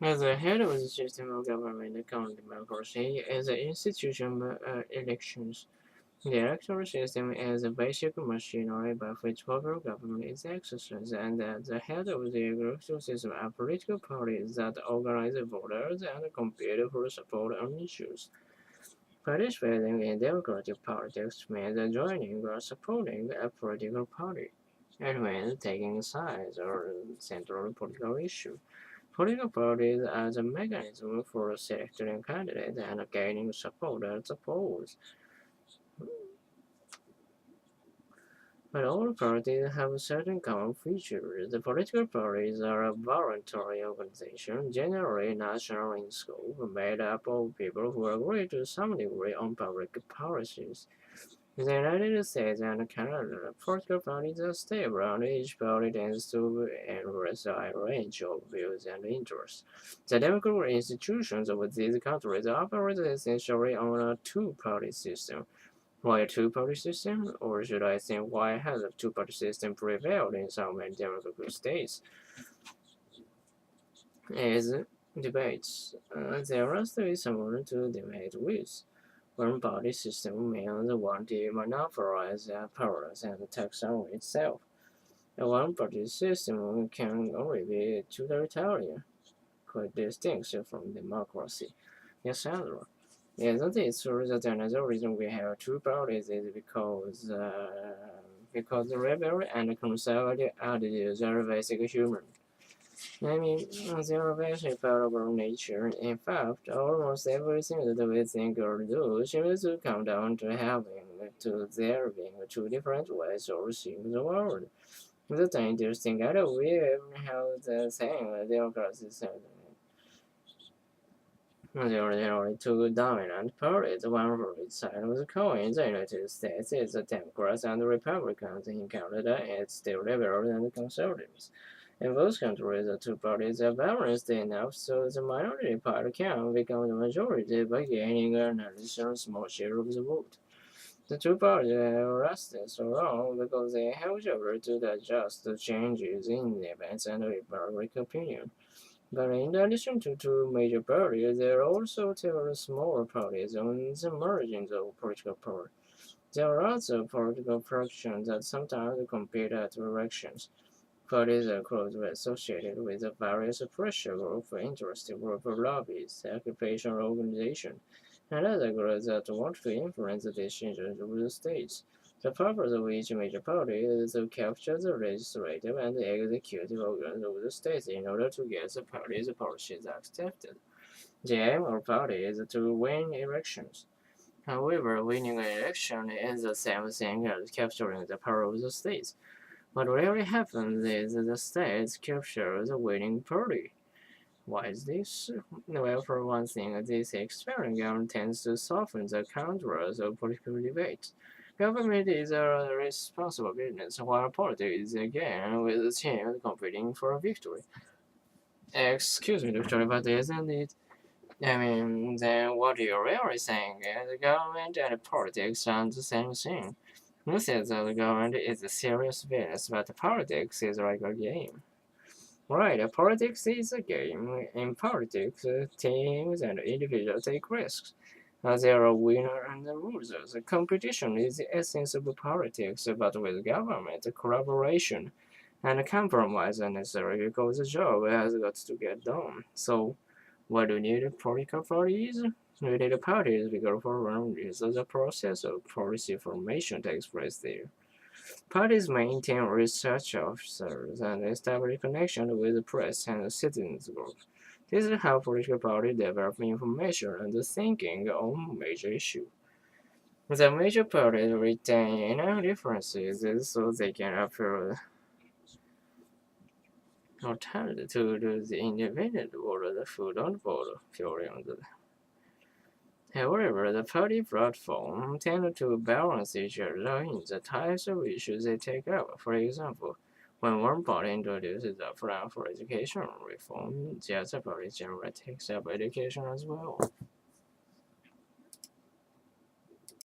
As the head of the system of government account democracy is the institution elections. The electoral system is a basic machinery by which popular government is exercised, and at the head of the electoral system are political parties that organize voters and compete for support on issues. Participating in democratic politics means joining or supporting a political party. It means taking sides on central political issue. Political parties as a mechanism for selecting candidates and gaining support at the polls. But all parties have certain common features. The political parties are a voluntary organization, generally national in scope, made up of people who agree to some degree on public policies. In the United States and Canada, political parties are stable, and each party tends to embrace a range of views and interests. The democratic institutions of these countries operate essentially on a two-party system. Why a two-party system? Or should I think why has a two-party system prevailed in so many democratic states? Is debates. There are still someone to debate with. One-party system means one team monopolizes powers and tax on itself. A one-party system can only be totalitarian, quite distinct from democracy. Yes, Sandra. Isn't it true that another reason we have two parties is because the rebel and conservative attitudes are basic human. I mean, they are basic part of our nature. In fact, almost everything that we think or do seems to come down to there being two different ways of seeing the world. That's interesting. I don't we even have the same democracy system. There are generally two dominant parties, one for each side of the coin. In the United States, it's the Democrats and the Republicans. In Canada, it's the liberals and the conservatives. In both countries, the two parties are balanced enough so the minority party can become the majority by gaining an additional small share of the vote. The two parties have lasted so long because they helped each other to adjust to changes in events and public opinion. But in addition to two major parties, there are also several smaller parties on the margins of political power. There are also political fractions that sometimes compete at elections. Parties are closely associated with the various pressure groups, interest groups, lobbies, occupational organizations, and other groups that want to influence the decisions of the states. The purpose of each major party is to capture the legislative and the executive organs of the states in order to get the party's policies accepted. The aim of party is to win elections. However, winning an election is the same thing as capturing the power of the states. What really happens is the states capture the winning party. Why is this? Well, for one thing, this experiment tends to soften the contours of political debate. Government is a responsible business, while politics is a game with the team competing for victory. Excuse me, Doctor, but isn't it? I mean, then what you're really saying is the government and politics are the same thing. You said that the government is a serious business, but politics is like a game. Right, politics is a game. In politics, teams and individuals take risks. There are winners and losers. The competition is the essence of politics, but with government, collaboration and compromise are necessary because the job has got to get done. So, why do you need political parties? We need parties because for one reason, the process of policy formation takes place there. Parties maintain research officers and establish connections with the press and citizens groups. This is how political parties develop information and thinking on major issues. The major parties retain differences so they can appeal alternative to the independent or the food on vote period. However, the party platforms tend to balance each other in the types of issues they take up. For example, when one party introduces a plan for education reform, the other party generally takes up education as well.